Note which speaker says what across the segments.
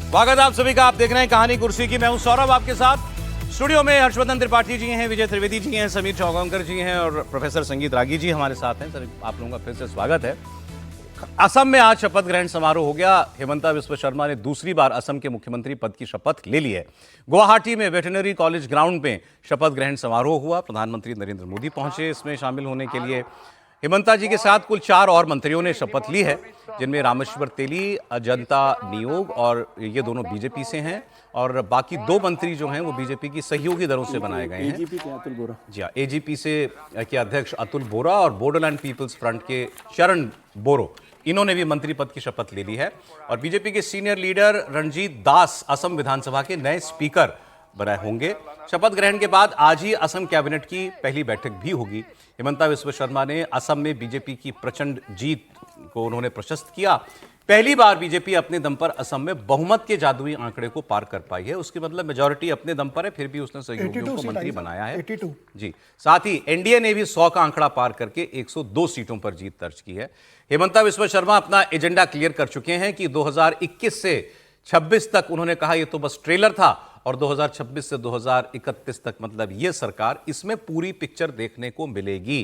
Speaker 1: स्वागत आप सभी का। आप देख रहे हैं कहानी कुर्सी की। मैं हूं सौरभ आपके साथ। स्टूडियो में हर्षवर्धन त्रिपाठी जी हैं, विजय त्रिवेदी जी हैं, समीर चौगांवकर जी हैं और प्रोफेसर संगीत रागी जी हमारे साथ हैं। सर, आप लोगों का फिर से स्वागत है। असम में आज शपथ ग्रहण समारोह हो गया। हेमंता बिस्वा शर्मा ने दूसरी बार असम के मुख्यमंत्री पद की शपथ ले ली है। गुवाहाटी में वेटरनरी कॉलेज ग्राउंड में शपथ ग्रहण समारोह हुआ। प्रधानमंत्री नरेंद्र मोदी पहुंचे इसमें शामिल होने के लिए। हेमंता जी के साथ कुल 4 और मंत्रियों ने शपथ ली है, जिनमें रामेश्वर तेली, अजंता नियोग और ये दोनों बीजेपी से हैं और बाकी 2 मंत्री जो हैं वो बीजेपी की सहयोगी दलों से बनाए गए हैं।
Speaker 2: एजीपी के अतुल बोरा,
Speaker 1: जी हाँ, एजीपी से के अध्यक्ष अतुल बोरा और बोडोलैंड पीपल्स फ्रंट के चरण बोरो, इन्होंने भी मंत्री पद की शपथ ले ली है। और बीजेपी के सीनियर लीडर रणजीत दास असम विधानसभा के नए स्पीकर बनाए होंगे। शपथ ग्रहण के बाद आज ही असम कैबिनेट की पहली बैठक भी होगी। हेमंता बिस्वा शर्मा ने असम में बीजेपी की प्रचंड जीत को उन्होंने प्रशस्त किया। पहली बार बीजेपी अपने दम पर असम में बहुमत के जादुई आंकड़े को पार कर पाई है। उसकी मतलब मेजॉरिटी अपने दम पर है, फिर भी उसने सहयोगियों को मंत्री बनाया है।
Speaker 2: 82
Speaker 1: जी, साथ ही एनडीए ने भी 100 का आंकड़ा पार करके 102 सीटों पर जीत दर्ज की है। हेमंता बिस्वा शर्मा अपना एजेंडा क्लियर कर चुके हैं कि 2021 से 26 तक, उन्होंने कहा यह तो बस ट्रेलर था, और 2026 से 2031 तक मतलब ये सरकार, इसमें पूरी पिक्चर देखने को मिलेगी।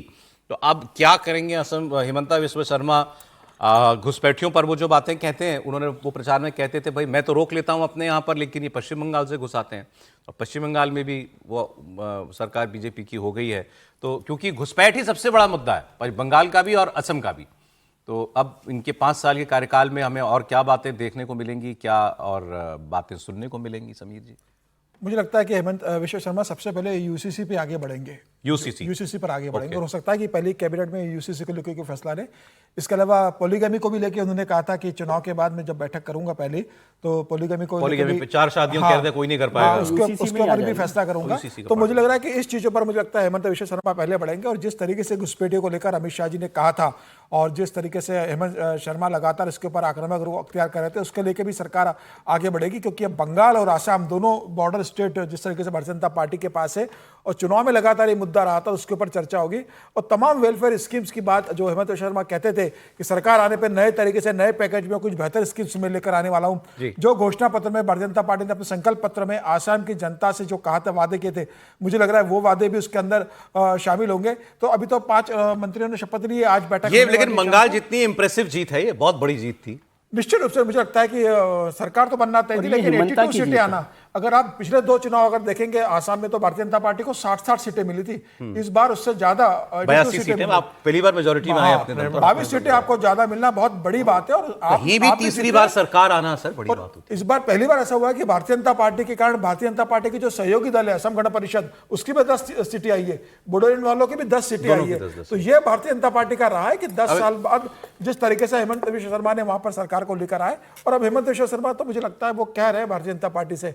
Speaker 1: तो अब क्या करेंगे असम हेमंता बिस्वा शर्मा? घुसपैठियों पर वो जो बातें कहते हैं, उन्होंने वो प्रचार में कहते थे भाई मैं तो रोक लेता हूं अपने यहां पर, लेकिन ये पश्चिम बंगाल से घुसाते हैं। और पश्चिम बंगाल में भी वो सरकार बीजेपी की हो गई है। तो क्योंकि घुसपैठ ही सबसे बड़ा मुद्दा है, बंगाल का भी और असम का भी। तो अब इनके 5 साल के कार्यकाल में हमें और क्या बातें देखने को मिलेंगी, क्या और बातें सुनने को मिलेंगी? समीर जी,
Speaker 2: मुझे लगता है कि हेमंत बिस्वा शर्मा सबसे पहले यूसीसी पे आगे बढ़ेंगे। यूसीसी पर आगे बढ़ेंगे। और हो सकता है कि पहली कैबिनेट में यूसीसी को लेकर कोई फैसला लें। इसके अलावा पॉलीगमी को भी लेकर उन्होंने कहा था कि चुनाव के बाद में जब बैठक करूंगा पहले, तो पॉलीगमी पे
Speaker 1: 4 शादियों कहते कोई नहीं कर पाएगा,
Speaker 2: उसके ऊपर भी फैसला करूंगा। तो मुझे लग रहा है कि इस चीजों पर मुझे लगता है हेमंत बिस्वा शर्मा पहले बढ़ेंगे। और जिस तरीके से घुसपैठियों को लेकर अमित शाह जी ने कहा था और जिस तरीके से हेमंत शर्मा लगातार इसके ऊपर आक्रामक रुख अख्तियार कर रहे थे, उसके लेकर भी सरकार आगे बढ़ेगी। क्योंकि अब बंगाल और आसाम दोनों बॉर्डर स्टेट जिस तरीके से भारतीय जनता पार्टी के पास है और चुनाव में लगातार ये मुद्दा रहा था, उसके ऊपर चर्चा होगी। और तमाम वेलफेयर स्कीम्स की बात जो हेमंत बिस्वा शर्मा कहते थे कि सरकार आने पर नए तरीके से नए पैकेज में कुछ बेहतर स्कीम्स में लेकर आने वाला हूं। जो घोषणा पत्र में भारतीय जनता पार्टी ने अपने संकल्प पत्र में आसाम की जनता से जो कहा था, वादे किए थे, मुझे लग रहा है वो वादे भी उसके अंदर शामिल होंगे। तो अभी तो 5 मंत्रियों ने शपथ ली है, आज बैठक।
Speaker 1: लेकिन बंगाल जितनी इंप्रेसिव जीत है, ये बहुत बड़ी जीत थी।
Speaker 2: निश्चित रूप से मुझे लगता है कि सरकार तो बनना तय थी, लेकिन 82 सीटें आना, अगर आप पिछले 2 चुनाव अगर देखेंगे, आसाम में तो भारतीय जनता पार्टी को 60 सीटें मिली थी। इस बार उससे ज्यादा
Speaker 1: 82 सीटें, आप पहली बार मेजॉरिटी में आए अपने दम पर।
Speaker 2: 22 सीटें आपको ज्यादा मिलना बहुत बड़ी बात है। और
Speaker 1: कहीं भी तीसरी बार सरकार आना सर बड़ी बात होती है।
Speaker 2: इस बार पहली बार ऐसा हुआ है कि भारतीय जनता पार्टी के कारण भारतीय जनता पार्टी की जो सहयोगी दल है असम गण परिषद, उसकी भी 10 सीटें आई है, बोडोलैंड वालों की भी 10 सीटें आई है। तो यह भारतीय जनता पार्टी का रहा है कि 10 साल बाद जिस तरीके से हेमंत बिस्वा शर्मा ने वहां पर सरकार को लेकर आए। और अब हेमंत बिस्वा शर्मा तो मुझे लगता है वो कह रहे हैं भारतीय जनता पार्टी से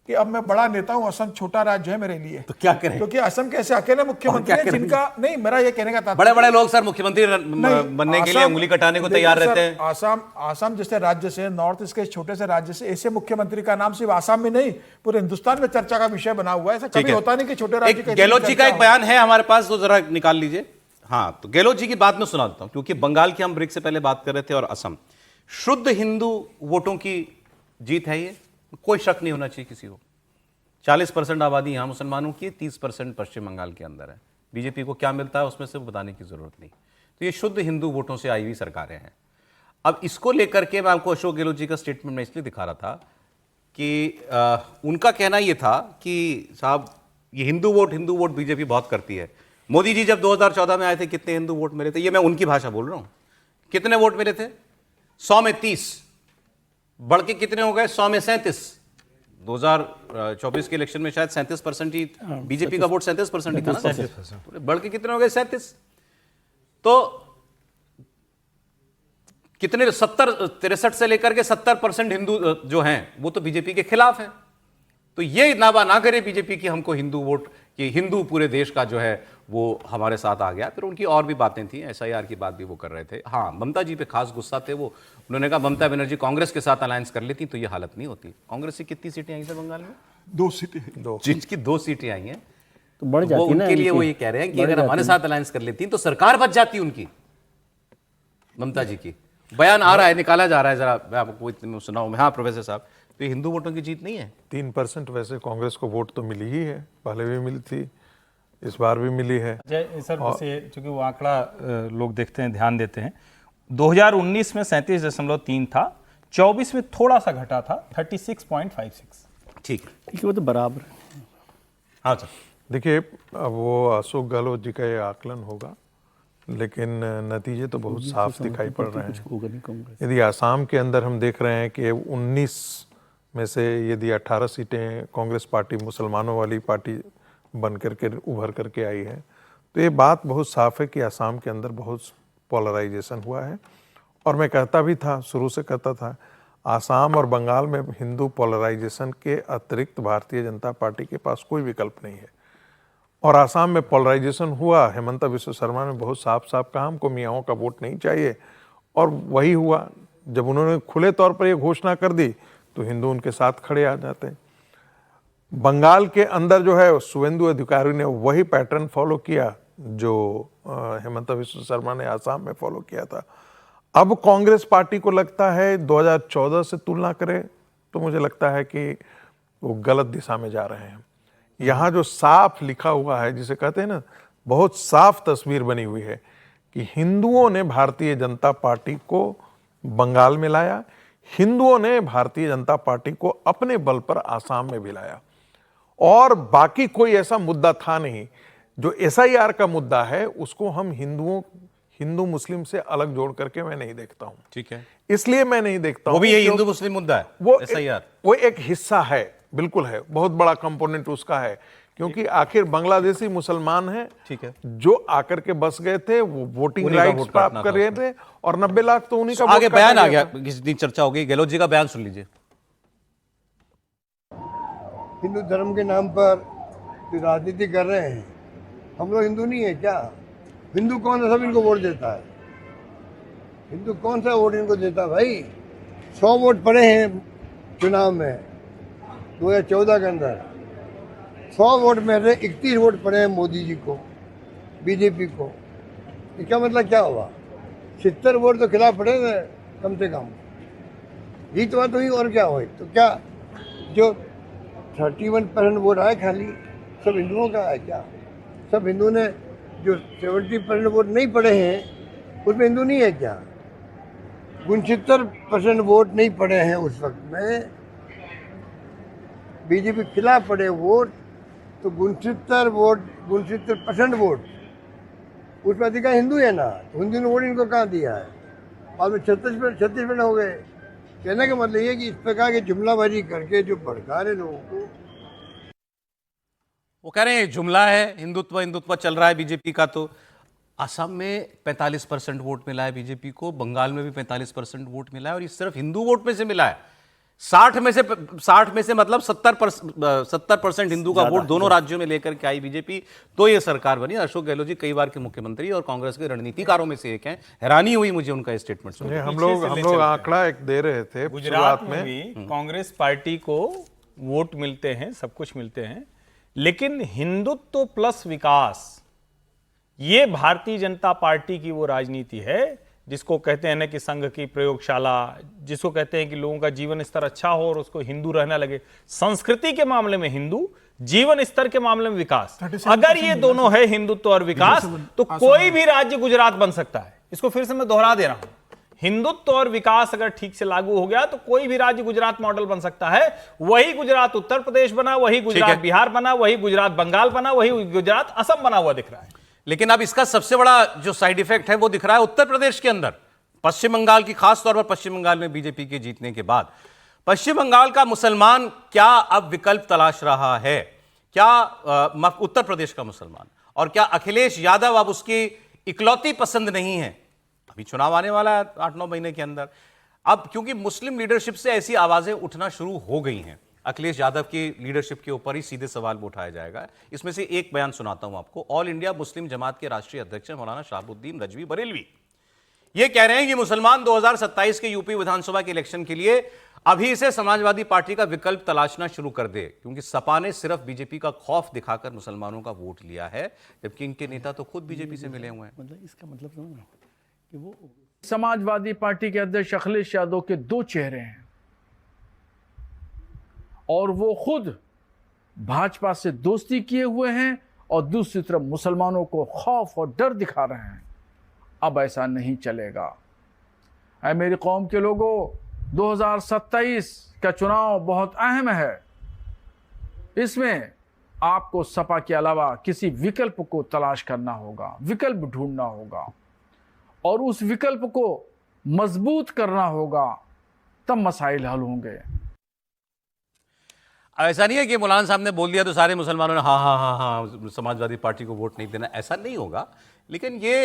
Speaker 2: कि अब मैं बड़ा नेता हूं, असम छोटा राज्य है मेरे लिए।
Speaker 1: तो क्या करें?
Speaker 2: क्योंकि असम के ऐसे अकेले मुख्यमंत्री हैं जिनका नहीं, मेरा ये कहने का था,
Speaker 1: बड़े बड़े लोग सर मुख्यमंत्री बनने के लिए उंगली कटाने को तैयार रहते हैं।
Speaker 2: आसाम जैसे राज्य से, नॉर्थ ईस्ट के छोटे से राज्य से ऐसे मुख्यमंत्री का नाम सिर्फ आसाम में नहीं, पूरे हिंदुस्तान में चर्चा का विषय बना हुआ है। ऐसा कभी होता नहीं कि छोटे राज्य के।
Speaker 1: गहलोत जी का एक बयान है हमारे पास, तो जरा निकाल लीजिए। हाँ, तो गहलोत जी की बात में सुना देता हूं, क्योंकि बंगाल की हम ब्रेक से पहले बात कर रहे थे और असम, शुद्ध हिंदू वोटों की जीत है ये, कोई शक नहीं होना चाहिए किसी को। 40% आबादी यहां मुसलमानों की, 30% पश्चिम बंगाल के अंदर है। बीजेपी को क्या मिलता है उसमें से बताने की जरूरत नहीं। तो ये शुद्ध हिंदू वोटों से आई हुई सरकारें हैं। अब इसको लेकर के मैं आपको अशोक गहलोत जी का स्टेटमेंट में इसलिए दिखा रहा था कि उनका कहना यह था कि साहब ये हिंदू वोट बीजेपी बहुत करती है। मोदी जी जब 2014 में आए थे, कितने हिंदू वोट मिले थे? ये मैं उनकी भाषा बोल रहा हूं। कितने वोट मिले थे? 100 में 30, बढ़ के कितने हो गए? 100 में 37। 2024 के इलेक्शन में शायद 37% ही बीजेपी का वोट 37% ही था ना, बढ़ के कितने हो गए? 37। तो कितने 63 से लेकर के 70% हिंदू जो हैं वो तो बीजेपी के खिलाफ हैं। तो ये दावा ना करे बीजेपी की हमको हिंदू वोट, कि हिंदू पूरे देश का जो है वो हमारे साथ आ गया। फिर उनकी और भी बातें थी, एसआईआर की बात भी वो कर रहे थे। हाँ, ममता जी पे खास गुस्सा थे वो। उन्होंने कहा ममता बनर्जी कांग्रेस के साथ अलायंस कर लेती तो ये हालत नहीं होती। कांग्रेस से कितनी सीटें आई थी बंगाल में?
Speaker 2: 2 सीटें,
Speaker 1: जिनकी 2 सीटें आई हैं,
Speaker 3: तो बढ़ जाती
Speaker 1: उनके लिए वो ये कह रहे हैं कि अगर हमारे साथ अलायंस कर लेती तो सरकार बच जाती उनकी, ममता जी की। बयान आ रहा है, निकाला जा रहा है, जरा मैं आपको सुनाऊं। हाँ प्रोफेसर साहब, तो ये हिंदू वोटों की जीत नहीं है?
Speaker 3: 3% वैसे कांग्रेस को वोट तो मिली ही है, पहले भी मिली थी, इस बार भी मिली है।
Speaker 4: जय सर, जैसे चूंकि वो आंकड़ा लोग देखते हैं, ध्यान देते हैं, 2019 में 37.3 था, 24 में थोड़ा सा घटा था 36.56।
Speaker 1: ठीक है,
Speaker 5: ठीक है, वो तो बराबर है।
Speaker 1: हाँ सर।
Speaker 3: देखिए, अब वो अशोक गहलोत जी का ये आकलन होगा, लेकिन नतीजे तो बहुत साफ दिखाई पड़ रहे हैं।
Speaker 5: होगा नहीं कांग्रेस।
Speaker 3: यदि आसाम के अंदर हम देख रहे हैं कि 19 में से यदि 18 सीटें कांग्रेस पार्टी मुसलमानों वाली पार्टी बन करके उभर करके आई है, तो ये बात बहुत साफ है कि आसाम के अंदर बहुत पोलराइजेशन हुआ है। और मैं कहता भी था, शुरू से कहता था, आसाम और बंगाल में हिंदू पोलराइजेशन के अतिरिक्त भारतीय जनता पार्टी के पास कोई विकल्प नहीं है। और आसाम में पोलराइजेशन हुआ, हेमंता विश्व शर्मा ने बहुत साफ साफ कहा हमको मियाओं का वोट नहीं चाहिए, और वही हुआ। जब उन्होंने खुले तौर पर यह घोषणा कर दी तो हिंदू उनके साथ खड़े आ जाते हैं। बंगाल के अंदर जो है शुवेंदु अधिकारी ने वही पैटर्न फॉलो किया जो हेमंता विश्व शर्मा ने आसाम में फॉलो किया था। अब कांग्रेस पार्टी को लगता है 2014 से तुलना करें तो मुझे लगता है कि वो गलत दिशा में जा रहे हैं। यहाँ जो साफ लिखा हुआ है, जिसे कहते हैं ना, बहुत साफ तस्वीर बनी हुई है कि हिंदुओं ने भारतीय जनता पार्टी को बंगाल में लाया, हिंदुओं ने भारतीय जनता पार्टी को अपने बल पर आसाम में भी लाया, और बाकी कोई ऐसा मुद्दा था नहीं। जो SIR का मुद्दा है उसको हम हिंदू मुस्लिम से अलग जोड़ करके मैं नहीं देखता हूं।
Speaker 1: ठीक है,
Speaker 3: इसलिए मैं नहीं देखता
Speaker 1: वो
Speaker 3: हूं
Speaker 1: भी ये
Speaker 3: क्यों-
Speaker 1: हिंदू मुस्लिम मुद्दा है,
Speaker 3: वो
Speaker 1: SIR।
Speaker 3: वो एक हिस्सा है, बिल्कुल है, बहुत बड़ा कंपोनेंट उसका है, क्योंकि आखिर बांग्लादेशी मुसलमान हैं,
Speaker 1: ठीक है,
Speaker 3: जो आकर के बस गए थे, वो वोटिंग
Speaker 1: उन्हीं का
Speaker 3: राइट्स
Speaker 1: वोट काटना
Speaker 3: प्राप्त कर
Speaker 1: था
Speaker 3: रहे थे, और 90 लाख तो उन्हीं का
Speaker 1: आगे
Speaker 3: वोट काटा
Speaker 1: बयान आ गया,
Speaker 3: था।
Speaker 1: जितनी चर्चा हो गई, गहलोत जी का बयान सुन लीजिए।
Speaker 6: हिंदू धर्म के नाम पर जो राजनीति कर रहे हैं, हम लोग हिंदू नहीं है क्या? हिंदू कौन है? सब इनको वोट देता है। हिंदू कौन सा वोट इनको देता है भाई? 100 वोट पड़े हैं चुनाव में 2014 के अंदर, 100 वोट में से 31 वोट पड़े हैं मोदी जी को, बीजेपी को। इसका मतलब क्या हुआ? 70 वोट तो खिलाफ पड़े थे कम से कम। जीत हुआ तो ही, और क्या हुई? तो क्या जो 31% वोट आए खाली, सब हिंदुओं का है क्या? सब हिंदू ने, जो 70% वोट नहीं पड़े हैं उसमें हिंदू नहीं है क्या? 69% वोट नहीं पड़े हैं उस वक्त में, बीजेपी खिलाफ पड़े वोट, तो 69% वोट उसमें अधिकार हिंदू है ना, तो हिंदू ने वोट इनको कहाँ दिया है? बाद में 36% हो गए। कहने का मतलब ये कि इस प्रकार की जुमलाबाजी करके जो भड़का रहे लोगों को,
Speaker 1: वो कह रहे हैं जुमला है, हिंदुत्व हिंदुत्व चल रहा है बीजेपी का। तो असम में 45% वोट मिला है बीजेपी को, बंगाल में भी 45% वोट मिला है, और ये सिर्फ हिंदू वोट में से मिला है। 60 में से मतलब 70% हिंदू का वोट दोनों राज्यों में लेकर के आई बीजेपी, तो ये सरकार बनी। अशोक गहलोत जी कई बार के मुख्यमंत्री और कांग्रेस के रणनीतिकारों में से एक हैं। हैरानी हुई मुझे उनका स्टेटमेंट सुन के।
Speaker 3: हम लोग आंकड़ा एक दे रहे थे
Speaker 4: गुजरात में भी कांग्रेस पार्टी को वोट मिलते हैं, सब कुछ मिलते हैं, लेकिन हिंदुत्व प्लस विकास, ये भारतीय जनता पार्टी की वो राजनीति है जिसको कहते हैं ना कि संघ की प्रयोगशाला, जिसको कहते हैं कि लोगों का जीवन स्तर अच्छा हो और उसको हिंदू रहना लगे। संस्कृति के मामले में हिंदू, जीवन स्तर के मामले में विकास। अगर ये दोनों है, हिंदुत्व और विकास, तो कोई भी राज्य गुजरात बन सकता है। इसको फिर से मैं दोहरा दे रहा हूं, हिंदुत्व और विकास अगर ठीक से लागू हो गया तो कोई भी राज्य गुजरात मॉडल बन सकता है। वही गुजरात उत्तर प्रदेश बना, वही गुजरात बिहार बना, वही गुजरात बंगाल बना, वही गुजरात असम बना हुआ दिख रहा है।
Speaker 1: लेकिन अब इसका सबसे बड़ा जो साइड इफेक्ट है वो दिख रहा है उत्तर प्रदेश के अंदर, पश्चिम बंगाल की, खास तौर पर पश्चिम बंगाल में बीजेपी के जीतने के बाद पश्चिम बंगाल का मुसलमान क्या अब विकल्प तलाश रहा है? क्या उत्तर प्रदेश का मुसलमान, और क्या अखिलेश यादव अब उसकी इकलौती पसंद नहीं है? अभी चुनाव आने वाला है 8-9 महीने के अंदर। अब क्योंकि मुस्लिम लीडरशिप से ऐसी आवाजें उठना शुरू हो गई हैं, अखिलेश यादव की लीडरशिप के ऊपर ही सीधे सवाल उठाया जाएगा। इसमें से एक बयान सुनाता हूं आपको। ऑल इंडिया मुस्लिम जमात के राष्ट्रीय अध्यक्ष मौलाना शहाबुद्दीन रजवी बरेलवी ये कह रहे हैं कि मुसलमान 2027 के यूपी विधानसभा के इलेक्शन के लिए अभी से समाजवादी पार्टी का विकल्प तलाशना शुरू कर दे, क्योंकि सपा ने सिर्फ बीजेपी का खौफ दिखाकर मुसलमानों का वोट लिया है, जबकि इनके नेता तो खुद बीजेपी से मिले हुए हैं।
Speaker 5: मतलब इसका मतलब समझ कि वो
Speaker 7: समाजवादी पार्टी के अध्यक्ष अखिलेश यादव के दो चेहरे हैं। और वो खुद भाजपा से दोस्ती किए हुए हैं और दूसरी तरफ मुसलमानों को खौफ और डर दिखा रहे हैं। अब ऐसा नहीं चलेगा। ऐ मेरी कौम के लोगों, 2027 का चुनाव बहुत अहम है। इसमें आपको सपा के अलावा किसी विकल्प को तलाश करना होगा, विकल्प ढूंढना होगा और उस विकल्प को मजबूत करना होगा, तब मसाइल हल होंगे।
Speaker 1: ऐसा नहीं है कि मौलाना साहब ने बोल दिया तो सारे मुसलमानों ने हाँ हाँ हाँ हाँ समाजवादी पार्टी को वोट नहीं देना, ऐसा नहीं होगा। लेकिन ये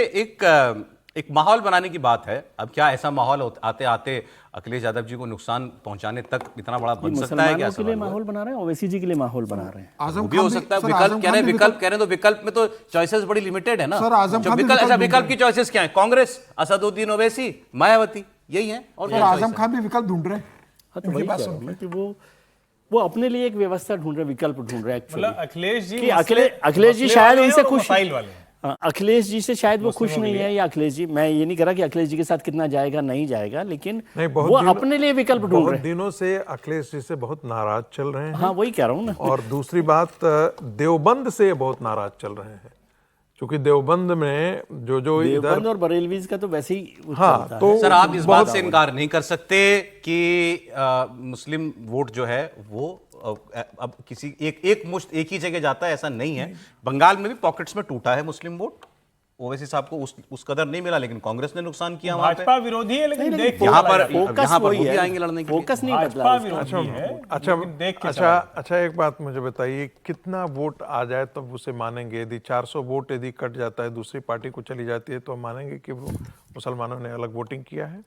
Speaker 1: एक माहौल बनाने की बात है। अब क्या ऐसा माहौल आते आते अखिलेश यादव जी को नुकसान पहुंचाने तक इतना बड़ा बन सकता है? क्या
Speaker 5: मुसलमानों के लिए माहौल बना रहे हैं, ओवैसी जी के लिए माहौल बना रहे हैं।
Speaker 1: वो भी हो सकता है। विकल्प कह रहे हैं, विकल्प कह रहे हैं तो विकल्प में तो चॉइसेस बड़ी लिमिटेड है ना। जो विकल्प की चॉइसेस क्या है? कांग्रेस, असदुद्दीन ओवैसी, मायावती, यही है। और
Speaker 2: आजम खान भी विकल्प ढूंढ रहे हैं।
Speaker 5: हाँ, तो वही कह रहा हूं मैं कि वो अपने लिए एक व्यवस्था ढूंढ रहे, विकल्प ढूंढ रहे हैं।
Speaker 4: मतलब अखिलेश जी,
Speaker 5: अखिलेश जी शायद उनसे खुश,
Speaker 4: मसाइल वाले हैं।
Speaker 5: अखिलेश जी से शायद वो खुश नहीं है, या अखिलेश जी, मैं ये नहीं कह रहा कि अखिलेश जी के साथ कितना जाएगा नहीं जाएगा, लेकिन वो अपने लिए विकल्प ढूंढ रहे हैं।
Speaker 3: दिनों से अखिलेश जी से बहुत नाराज चल रहे हैं।
Speaker 5: हाँ, वही कह रहा हूँ ना।
Speaker 3: और दूसरी बात, देवबंद से बहुत नाराज चल रहे हैं, क्योंकि देवबंद में जो
Speaker 5: देवबंद और बरेलवीज का तो वैसे ही
Speaker 3: हाँ, तो
Speaker 1: सर आप इस बात से इनकार नहीं कर सकते कि मुस्लिम वोट जो है वो अब किसी एक मुश्त एक ही जगह जाता है, ऐसा नहीं है। बंगाल में भी पॉकेट्स में टूटा है मुस्लिम वोट। ओवैसी साहब को उस कदर नहीं मिला, लेकिन कांग्रेस ने नुकसान किया।
Speaker 4: भाजपा विरोधी है, लेकिन देख
Speaker 1: यहाँ पर वो भी आएंगे लड़ने के लिए।
Speaker 5: फोकस नहीं
Speaker 4: भाजपा
Speaker 5: बदला।
Speaker 4: विरोधी है।
Speaker 3: अच्छा, एक बात मुझे बताइए, कितना वोट आ जाए तब उसे मानेंगे? यदि 400 वोट यदि कट जाता है, दूसरी पार्टी को चली जाती है, तो हम मानेंगे कि वो मुसलमानों ने अलग वोटिंग किया है?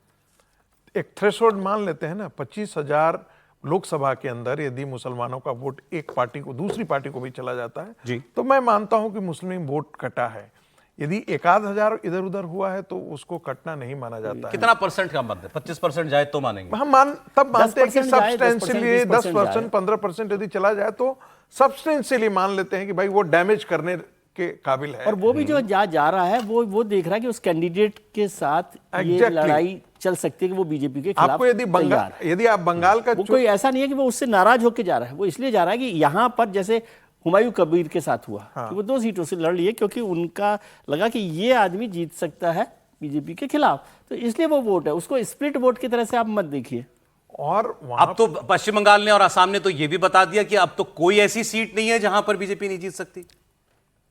Speaker 3: एक थ्रेशोल्ड मान लेते हैं ना, 25,000 लोकसभा के अंदर यदि मुसलमानों का वोट एक पार्टी को, दूसरी पार्टी को भी चला जाता है
Speaker 1: जी,
Speaker 3: तो मैं मानता हूं कि मुस्लिम वोट कटा है। यदि 1,000 इधर उधर हुआ है तो उसको कटना नहीं माना जाता है।
Speaker 1: कितना परसेंट का मत है? 25% जाए तो मानेंगे?
Speaker 3: हम तब मानते हैं कि
Speaker 5: 10% जाए,
Speaker 3: सब्सटेंशियली
Speaker 5: 10%,
Speaker 3: 10%, 15% यदि चला जाए तो सब्सटेंशियली मान लेते हैं कि भाई वो डैमेज करने के काबिल है।
Speaker 5: और वो भी जो जा रहा है, वो देख रहा है कि उस कैंडिडेट के साथ ये लड़ाई चल सकती है कि वो बीजेपी के खिलाफ
Speaker 3: आपको यदि आप बंगाल का,
Speaker 5: वो कोई ऐसा नहीं है कि वो उससे नाराज होकर जा रहा है। वो इसलिए जा रहा है कि यहाँ पर जैसे हुमायूं कबीर के साथ हुआ, कि वो 2 सीटों से लड़ लिए, क्योंकि उनका लगा कि ये आदमी जीत सकता है बीजेपी के खिलाफ, तो इसलिए वो वोट है। उसको स्प्लिट वोट की तरह से आप मत देखिए।
Speaker 3: और
Speaker 1: अब तो पश्चिम बंगाल ने और असम ने तो ये भी बता दिया कि अब तो कोई ऐसी सीट नहीं है जहां पर बीजेपी नहीं जीत सकती।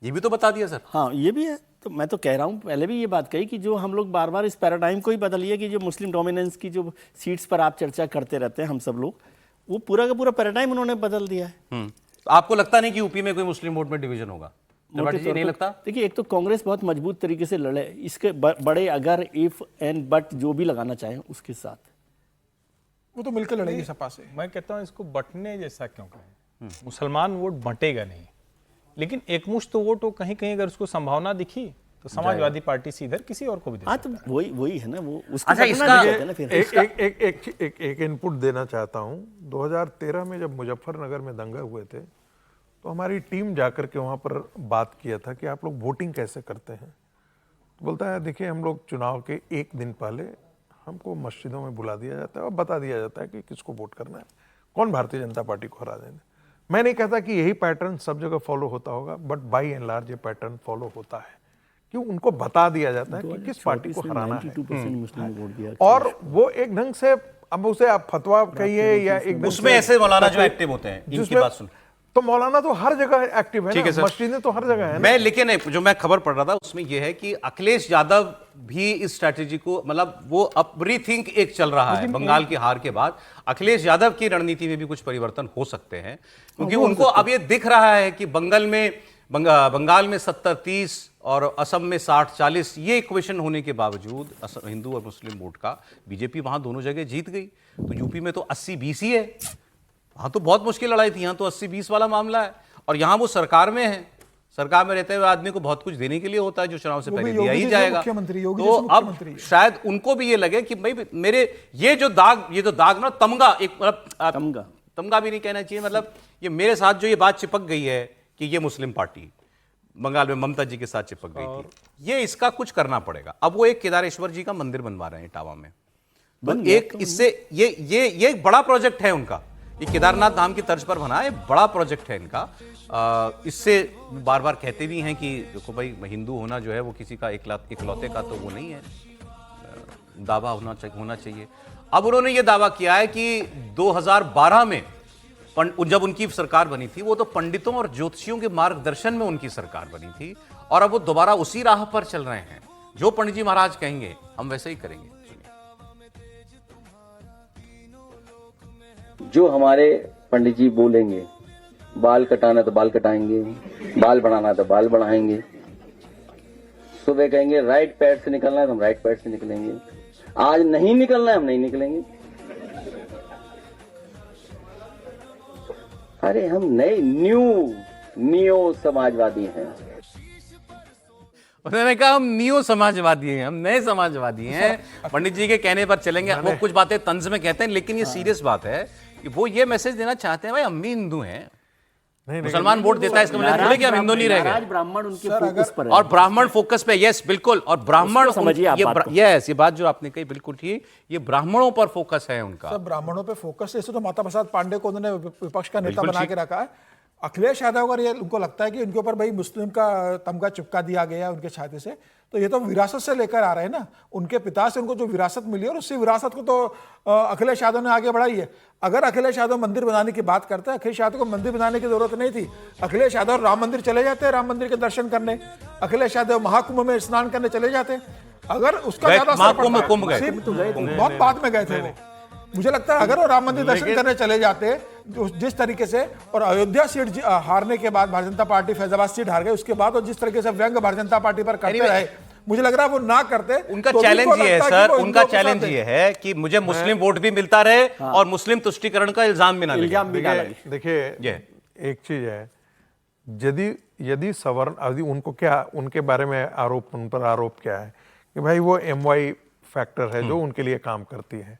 Speaker 1: ये भी तो बता दिया सर।
Speaker 5: हाँ, ये भी है। तो मैं तो कह रहा हूँ, पहले भी ये बात कही कि जो हम लोग बार बार इस पैराडाइम को ही बदलिए कि जो मुस्लिम डोमिनेंस की जो सीट्स पर आप चर्चा करते रहते हैं हम सब लोग, वो पूरा का पूरा पैराडाइम उन्होंने बदल दिया है।
Speaker 1: तो आपको लगता नहीं कि यूपी में कोई मुस्लिम वोट में डिवीजन होगा? नहीं लगता?
Speaker 5: देखिए, एक तो कांग्रेस बहुत मजबूत तरीके से लड़े, इसके बड़े अगर इफ एंड बट जो भी लगाना चाहें उसके साथ,
Speaker 2: वो तो मिलकर लड़ेगी सपा से।
Speaker 4: मैं कहता हूं इसको बंटने जैसा क्यों कहें। मुसलमान वोट बंटेगा नहीं, लेकिन एकमुश्त वोट वो कहीं कहीं अगर उसको संभावना दिखी तो समाजवादी पार्टी से इधर किसी और को भी दे
Speaker 5: हाँ,
Speaker 4: सकता है।
Speaker 5: तो वही है ना, वो उसको
Speaker 1: अच्छा,
Speaker 3: एक इनपुट देना चाहता हूं। 2013 में जब मुजफ्फरनगर में दंगे हुए थे तो हमारी टीम जाकर के वहां पर बात किया था कि आप लोग वोटिंग कैसे करते हैं। तो बोलता है, देखिए हम लोग चुनाव के एक दिन पहले हमको मस्जिदों में बुला दिया जाता है और बता दिया जाता है कि किसको वोट करना है, कौन भारतीय जनता पार्टी को हरा देना। मैं नहीं कहता कि यही पैटर्न सब जगह फॉलो होता होगा, बट बाई एंड लार्ज ये पैटर्न फॉलो होता है कि उनको बता दिया जाता है कि किस पार्टी को हराना है। और वो एक ढंग से, अब उसे आप फतवा कहिए या एक
Speaker 1: उसमें ऐसे मौलाना जो एक्टिव होते हैं, इनकी बात सुन।
Speaker 3: तो मौलाना तो हर जगह एक्टिव है,
Speaker 1: ठीक है सर,
Speaker 3: मस्जिदें तो हर जगह है।
Speaker 1: मैं लेकिन जो मैं खबर पढ़ रहा था उसमें यह है कि अखिलेश यादव भी इस स्ट्रैटेजी को, मतलब वो अब रीथिंक एक चल रहा है बंगाल की हार के बाद। अखिलेश यादव की रणनीति में भी कुछ परिवर्तन हो सकते हैं, क्योंकि उनको अब ये दिख रहा है कि बंगाल में 70-30 और असम में 60-40 ये इक्वेशन होने के बावजूद हिंदू और मुस्लिम वोट का बीजेपी वहां दोनों जगह जीत गई। तो यूपी में तो 80-20 ही है, वहां तो बहुत मुश्किल लड़ाई थी। यहां तो 80-20 वाला मामला है, और यहां वो सरकार में है। सरकार में रहते हुए आदमी को बहुत कुछ देने के लिए होता है जो चुनाव से पहले दिया ही जाएगा। तो अब शायद उनको भी ये लगे कि भाई मेरे ये जो दाग ना, तमगा, एक मतलब तमगा भी नहीं कहना चाहिए, मतलब ये मेरे साथ जो ये बात चिपक गई है कि ये मुस्लिम पार्टी बंगाल में ममता जी के साथ चिपक गई थी, ये इसका कुछ करना पड़ेगा। अब वो एक केदारेश्वर जी का मंदिर बनवा रहे हैं इटावा में, तो एक इससे ये एक बड़ा प्रोजेक्ट है उनका। ये केदारनाथ धाम की तर्ज पर बना है, बड़ा प्रोजेक्ट है इनका। इससे बार बार कहते भी हैं कि देखो भाई, हिंदू होना जो है वो किसी का इकलौते का तो वो नहीं है, दावा होना चाहिए। अब उन्होंने ये दावा किया है कि 2012 में जब उनकी सरकार बनी थी, वो तो पंडितों और ज्योतिषियों के मार्गदर्शन में उनकी सरकार बनी थी, और अब वो दोबारा उसी राह पर चल रहे हैं। जो पंडित जी महाराज कहेंगे हम वैसे ही करेंगे।
Speaker 8: जो हमारे पंडित जी बोलेंगे, बाल कटाना तो बाल कटाएंगे, बाल बढ़ाना तो बाल बढ़ाएंगे। सुबह कहेंगे राइट पैर से निकलना है तो हम राइट पैर से निकलेंगे, आज नहीं निकलना है हम नहीं निकलेंगे। अरे हम नए न्यू समाजवादी हैं।
Speaker 1: उन्होंने कहा हम नियो समाजवादी हैं, हम नए समाजवादी हैं, पंडित जी के कहने पर चलेंगे। वो कुछ बातें तंज में कहते हैं, लेकिन ये सीरियस बात है कि वो ये मैसेज देना चाहते हैं भाई हम भी हिंदू हैं, मुसलमान वोट देता है इसका मतलब थोड़ी कि हम हिंदू नहीं रह गए।
Speaker 5: ब्राह्मण उनके फोकस पर है।
Speaker 1: और ब्राह्मण फोकस पे, यस बिल्कुल, और ब्राह्मण
Speaker 5: समझिए आप बात को।
Speaker 1: यस, ये बात जो आपने कही बिल्कुल ठीक, ये ब्राह्मणों पर फोकस है उनका।
Speaker 2: सब ब्राह्मणों पे फोकस है। इससे तो माता प्रसाद पांडे को उन्होंने विपक्ष का नेता बना के रखा है। अखिलेश यादव अगर ये उनको लगता है कि उनके ऊपर भाई मुस्लिम का तमगा चिपका दिया गया उनके छाते से, तो ये तो विरासत से लेकर आ रहे हैं ना, उनके पिता से उनको जो विरासत मिली और उसी विरासत को तो अखिलेश यादव ने आगे बढ़ाई है। अगर अखिलेश यादव मंदिर बनाने की बात करते हैं, अखिलेश यादव को मंदिर बनाने की जरूरत नहीं थी। अखिलेश यादव राम मंदिर चले जाते, राम मंदिर के दर्शन करने। अखिलेश यादव महाकुंभ में स्नान करने चले जाते। अगर उसका ज्यादा
Speaker 1: कुंभ गए,
Speaker 2: बहुत बाद में गए थे वो। मुझे लगता है अगर वो राम मंदिर दर्शन करने चले जाते जिस तरीके से, और अयोध्या सीट हारने के बाद भारतीय जनता पार्टी फैजाबाद सीट हार गई, उसके बाद और जिस तरीके से व्यंग भारतीय जनता पार्टी पर करते रहे, मुझे लग रहा है वो ना करते।
Speaker 1: उनका चैलेंज ये है सर, उनका चैलेंज ये है कि मुझे मुस्लिम वोट भी मिलता रहे और मुस्लिम तुष्टीकरण का इल्जाम भी ना लगे।
Speaker 3: देखिए एक चीज है, यदि सवर्ण उनको क्या, उनके बारे में आरोप, उन पर आरोप क्या है कि भाई वो MY फैक्टर है जो उनके लिए काम करती है।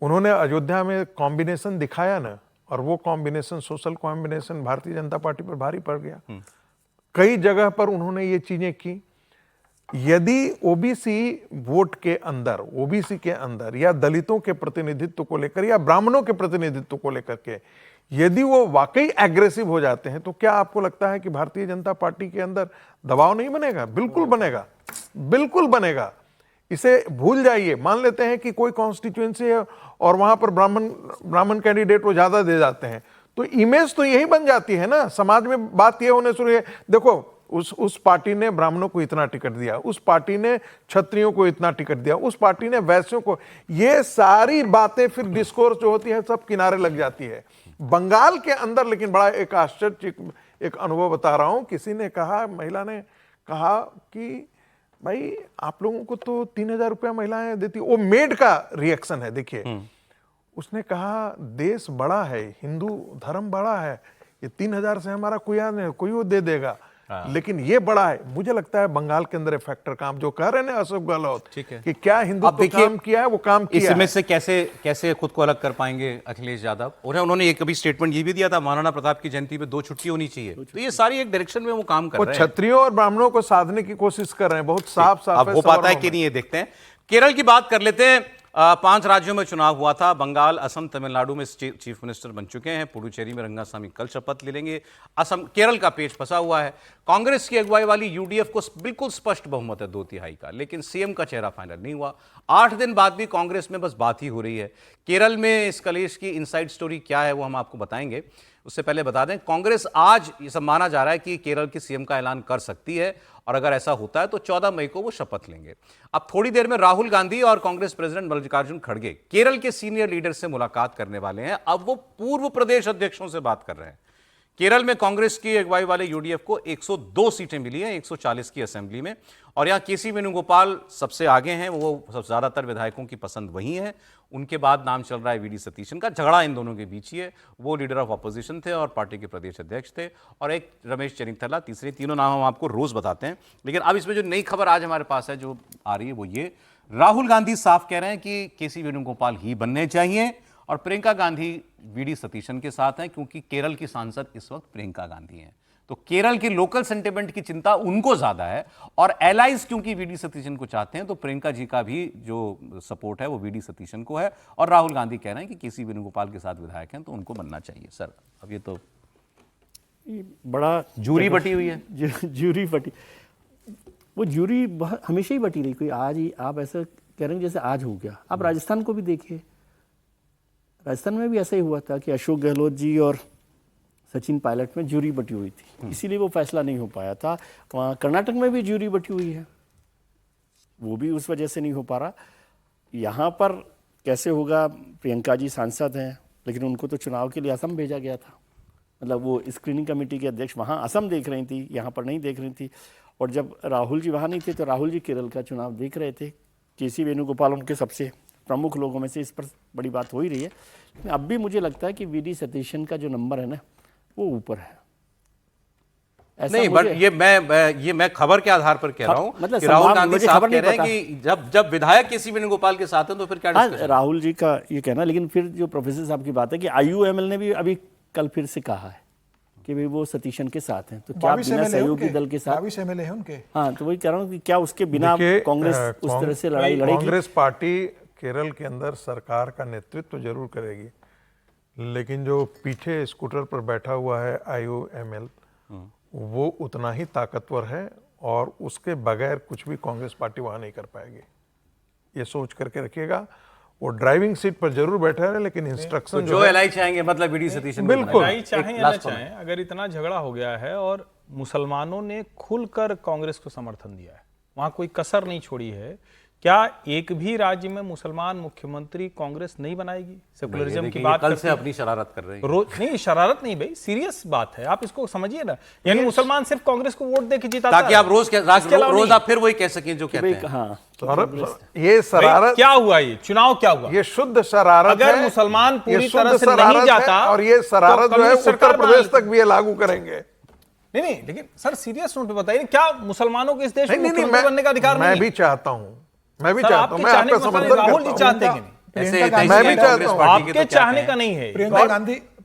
Speaker 3: उन्होंने अयोध्या में कॉम्बिनेशन दिखाया ना, और वो combination, social combination Bharatiya Janata party पर भारी पड़ गया। कई जगह पर उन्होंने ये चीजें की। यदि ओबीसी वोट के अंदर, ओबीसी के अंदर या दलितों के प्रतिनिधित्व को लेकर या ब्राह्मणों के प्रतिनिधित्व को लेकर के यदि वो वाकई एग्रेसिव हो जाते हैं, तो क्या आपको लगता है कि भारतीय जनता पार्टी के अंदर दबाव नहीं बनेगा? बिल्कुल बनेगा, बिल्कुल बनेगा। इसे भूल जाइए। मान लेते हैं कि कोई कॉन्स्टिट्यूएंसी है और वहां पर ब्राह्मण कैंडिडेट वो ज्यादा दे जाते हैं, तो इमेज तो यही बन जाती है ना समाज में। बात ये होने शुरू है, देखो उस पार्टी ने ब्राह्मणों को इतना टिकट दिया, उस पार्टी ने क्षत्रियों को इतना टिकट दिया, उस पार्टी ने वैश्यों को, ये सारी बातें फिर डिस्कोर्स जो होती है सब किनारे लग जाती है। बंगाल के अंदर लेकिन बड़ा एक आश्चर्य, एक अनुभव बता रहा हूं। किसी ने कहा, महिला ने कहा कि भाई आप लोगों को तो 3,000 रुपया महिलाएं देती, वो मेड का रिएक्शन है। देखिए उसने कहा देश बड़ा है, हिंदू धर्म बड़ा है, ये 3,000 से हमारा कोई वो दे देगा, लेकिन ये बड़ा है। मुझे लगता है बंगाल के अंदर फैक्टर काम जो कह रहे हैं अशोक गहलोत कि क्या हिंदुत्व काम किया है, वो काम किया
Speaker 1: इसमें से कैसे खुद को अलग कर पाएंगे अखिलेश यादव। और उन्होंने एक कभी स्टेटमेंट ये भी दिया था, महाराणा प्रताप की जयंती पे 2 छुट्टी होनी चाहिए। तो ये सारी एक डायरेक्शन में वो काम कर रहे हैं,
Speaker 3: क्षत्रियों और ब्राह्मणों को साधने की कोशिश कर रहे हैं। बहुत साफ
Speaker 1: अब हो पाता है कि नहीं, ये देखते हैं। केरल की बात कर लेते हैं। 5 राज्यों में चुनाव हुआ था। बंगाल, असम, तमिलनाडु में चीफ मिनिस्टर बन चुके हैं। पुडुचेरी में रंगासामी कल शपथ ले लेंगे। असम, केरल का पेच फंसा हुआ है। कांग्रेस की अगुवाई वाली यूडीएफ को बिल्कुल स्पष्ट बहुमत है 2/3 का, लेकिन सीएम का चेहरा फाइनल नहीं हुआ। 8 दिन बाद भी कांग्रेस में बस बात ही हो रही है। केरल में इस कलेश की इनसाइड स्टोरी क्या है वो हम आपको बताएंगे। उससे पहले बता दें, कांग्रेस आज ये सब माना जा रहा है कि केरल की सीएम का ऐलान कर सकती है, और अगर ऐसा होता है तो 14 मई को वो शपथ लेंगे। अब थोड़ी देर में राहुल गांधी और कांग्रेस प्रेसिडेंट मल्लिकार्जुन खड़गे केरल के सीनियर लीडर से मुलाकात करने वाले हैं। अब वो पूर्व प्रदेश अध्यक्षों से बात कर रहे हैं। केरल में कांग्रेस की अगुवाई वाले यूडीएफ को 102 सीटें मिली हैं 140 की असेंबली में, और यहां केसी वेणुगोपाल सबसे आगे हैं। वो सब ज्यादातर विधायकों की पसंद वही है। उनके बाद नाम चल रहा है वीडी सतीशन का। झगड़ा इन दोनों के बीच ही है। वो लीडर ऑफ अपोजिशन थे और पार्टी के प्रदेश अध्यक्ष थे, और एक रमेश चेन्निथला तीसरे। तीनों नाम हम आपको रोज बताते हैं, लेकिन अब इसमें जो नई खबर आज हमारे पास है जो आ रही है वो ये, राहुल गांधी साफ कह रहे हैं कि केसी वेणुगोपाल ही बनने चाहिए, और प्रियंका गांधी वीडी सतीशन के साथ हैं, क्योंकि केरल की सांसद इस वक्त प्रियंका गांधी हैं। तो केरल की लोकल सेंटिमेंट की चिंता उनको ज्यादा है, और एलाइज क्योंकि वीडी सतीशन को चाहते हैं, तो प्रियंका जी का भी जो सपोर्ट है वो वीडी सतीशन को है, और राहुल गांधी कह रहे हैं कि केसी वेणुगोपाल के साथ विधायक हैं तो उनको बनना चाहिए। सर अब ये तो
Speaker 5: बड़ा
Speaker 1: जूरी बटी हुई है।
Speaker 5: जूरी बटी, वो जूरी हमेशा ही बटी रही, कोई आज ही आप ऐसा कह रहे हैं जैसे आज हो गया। आप राजस्थान को भी देखिए, राजस्थान में भी ऐसा ही हुआ था कि अशोक गहलोत जी और सचिन पायलट में जूरी बटी हुई थी, इसीलिए वो फैसला नहीं हो पाया था। वहाँ कर्नाटक में भी जूरी बटी हुई है, वो भी उस वजह से नहीं हो पा रहा। यहाँ पर कैसे होगा, प्रियंका जी सांसद हैं, लेकिन उनको तो चुनाव के लिए असम भेजा गया था, मतलब वो स्क्रीनिंग कमेटी के अध्यक्ष वहाँ असम देख रही थी, यहाँ पर नहीं देख रही थी। और जब राहुल जी वहाँ नहीं थे तो राहुल जी केरल का चुनाव देख रहे थे। केसी वेणुगोपाल उनके सबसे प्रमुख लोगों में से, इस पर बड़ी बात हो ही रही है। लेकिन अब भी मुझे लगता है कि वीडी सतीशन का जो नंबर है ना, वो ऊपर है। ऐसा
Speaker 1: नहीं, बट ये मैं खबर के आधार पर कह रहा हूं,
Speaker 5: मतलब
Speaker 1: कि राहुल गांधी
Speaker 5: मुझे
Speaker 1: साहब
Speaker 5: खबर
Speaker 1: कह
Speaker 5: नहीं
Speaker 1: रहे हैं कि जब विधायक केसी वेणुगोपाल के साथ हैं तो फिर क्या डिस्कशन?
Speaker 5: राहुल जी का ये कहना, लेकिन फिर जो प्रोफेसर साहब की बात है कि IUML ने भी अभी कल फिर से कहा है कि भाई वो सतीशन के साथ हैं, तो क्या बिना सहयोगी दल के साथ
Speaker 2: 22 MLA है उनके।
Speaker 5: हाँ, तो वही कह रहा हूँ कि क्या उसके बिना कांग्रेस उस तरह से लड़ाई लड़ेगी?
Speaker 3: कांग्रेस पार्टी केरल के अंदर सरकार का नेतृत्व तो जरूर करेगी, लेकिन जो पीछे स्कूटर पर बैठा हुआ है IUML, वो उतना ही ताकतवर है, और उसके बगैर कुछ भी कांग्रेस पार्टी वहां नहीं कर पाएगी। ये सोच करके रखिएगा। वो ड्राइविंग सीट पर जरूर बैठा है, लेकिन इंस्ट्रक्शन
Speaker 1: जो एलआई चाहेंगे, मतलब वीडी सतीशन
Speaker 3: बिल्कुल
Speaker 4: लड़ाई चाहें या न चाहें, अगर इतना झगड़ा हो गया है और मुसलमानों ने खुलकर कांग्रेस को समर्थन दिया है, वहां कोई कसर नहीं छोड़ी है, क्या एक भी राज्य में मुसलमान मुख्यमंत्री कांग्रेस नहीं बनाएगी? सेकुलरिज्म की बात
Speaker 1: कल से अपनी शरारत कर रहे हैं।
Speaker 4: रोज नहीं, शरारत नहीं भाई, सीरियस बात है, आप इसको समझिए ना। यानी मुसलमान सिर्फ कांग्रेस को वोट देके जीता,
Speaker 1: ताकि आप रोज आप फिर वही कह सकें जो कहते हैं।
Speaker 5: हाँ,
Speaker 3: ये शरारत
Speaker 4: क्या हुआ? ये चुनाव क्या हुआ?
Speaker 3: ये शुद्ध शरारत
Speaker 4: अगर
Speaker 3: है।
Speaker 4: मुसलमान पूरी
Speaker 3: ये शुद्ध
Speaker 4: तरह से
Speaker 3: शरारत
Speaker 4: नहीं जाता,
Speaker 3: है, और ये शरारत
Speaker 4: तो
Speaker 3: जो है
Speaker 4: कम्युनिस्ट
Speaker 3: उत्तर
Speaker 4: सरकार
Speaker 3: प्रदेश
Speaker 4: बना
Speaker 3: तक भी ये लागू करेंगे।
Speaker 4: नहीं, लेकिन सर सीरियस नोट पे बताइए, क्या मुसलमानों को इस देश में
Speaker 3: नहीं,
Speaker 4: मुख्यमंत्री बनने का अधिकार नहीं
Speaker 3: मैं
Speaker 4: है?
Speaker 3: भी चाहता हूँ, मैं भी
Speaker 4: सर,
Speaker 3: चाहता हूँ,
Speaker 4: आपके
Speaker 3: मैं
Speaker 4: चाहने
Speaker 3: आपका
Speaker 4: का मतलब
Speaker 3: समर्थन
Speaker 4: राहुल जी
Speaker 3: करता
Speaker 4: चाहते
Speaker 3: हूँ।
Speaker 4: हैं कि नहीं?
Speaker 3: मैं भी चाहता हूँ।
Speaker 4: आपके चाहने का नहीं है।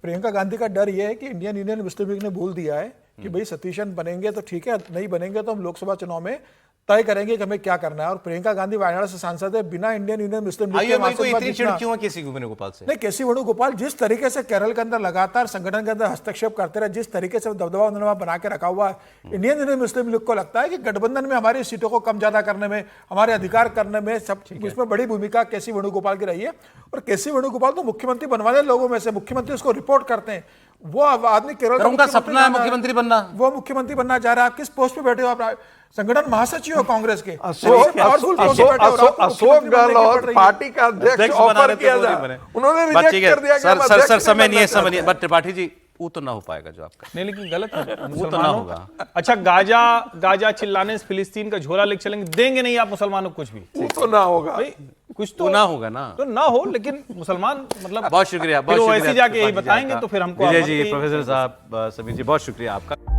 Speaker 2: प्रियंका गांधी का डर यह है कि इंडियन यूनियन मुस्लिम लीग ने बोल दिया है कि भाई सतीशन बनेंगे तो ठीक है, नहीं बनेंगे तो हम लोकसभा चुनाव में तय करेंगे कि हमें क्या करना है। और प्रियंका गांधी वायनाड से सांसद है, बिना इंडियन यूनियन मुस्लिम लीग के
Speaker 1: को इतनी चिढ़ क्यों है केसी वेणुगोपाल से?
Speaker 2: नहीं, केसी वेणुगोपाल जिस तरीके से केरल के अंदर लगातार संगठन के अंदर हस्तक्षेप करते रहे, जिस तरीके से दबदबा उन्होंने बना के रखा हुआ है, इंडियन यूनियन मुस्लिम लीग को लगता है कि गठबंधन में हमारी सीटों को कम ज्यादा करने में, हमारे अधिकार करने में, सब उसमें बड़ी भूमिका केसी वेणुगोपाल की रही है। और केसी वेणुगोपाल तो मुख्यमंत्री बनवाने लोगों में से, मुख्यमंत्री उसको रिपोर्ट करते हैं, वो आदमी केरल का
Speaker 1: उनका सपना है मुख्यमंत्री बनना,
Speaker 2: वो मुख्यमंत्री बनना चाह रहा है। आप किस पोस्ट पे बैठे हो? आप संगठन महासचिव हो कांग्रेस के,
Speaker 3: अशोक गहलोत पार्टी का अध्यक्ष ऑफर किया जाए, उन्होंने रिजेक्ट कर दिया।
Speaker 1: सर समय नहीं है, समय नहीं है। बट त्रिपाठी जी, वो तो ना हो पाएगा जो आपका।
Speaker 4: नहीं, लेकिन गलत है,
Speaker 1: वो तो ना होगा।
Speaker 4: अच्छा, गाजा चिल्लाने से फिलिस्तीन का झोला लेके चलेंगे, देंगे नहीं आप मुसलमानों को कुछ भी।
Speaker 3: वो तो ना होगा
Speaker 4: भाई, कुछ
Speaker 1: तो ना होगा ना,
Speaker 4: तो ना हो, लेकिन मुसलमान मतलब
Speaker 1: बहुत शुक्रिया,
Speaker 4: फिर वो ऐसे जाके यही बताएंगे, तो फिर हमको
Speaker 1: विजय जी, प्रोफेसर साहब, समीर जी, बहुत शुक्रिया आपका।